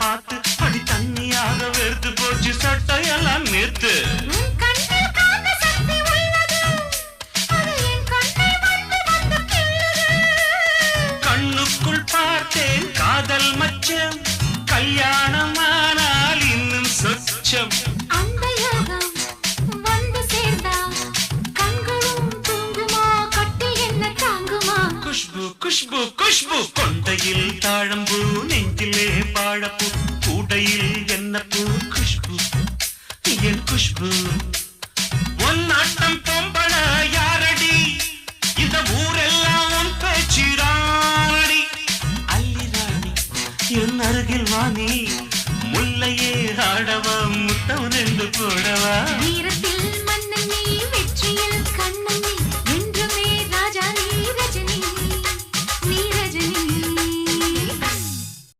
பார்த்து அடி தண்ணியாக வெறுத்து போச்சு சட்டையெல்லாம் நேத்து. கண்ணுக்குள் பார்த்தேன் காதல் மச்சம், கல்யாணமானால் இன்னும் சொச்சம். அந்த யோகம் வந்து சேர்ந்தா கண்களும் தூங்குமா, கட்டில் என்ன தாங்குமா? குஷ்பு குஷ்பு குஷ்பு, கொண்டையில் தாழம்பூ, நெஞ்சிலே பாழப்பூ, கூடையில் என்ன பூ? குஷ்பு என் குஷ்பு. உன் நாட்டம் பொம்பள யாரடி, இந்த ஊரெல்லாம் உன் பேச்சிராடி. அல்லி ராணி என் அருகில் வாணி, முல்லையே ஆடவா முத்தம் ரெண்டு போடவா? வீரத்தி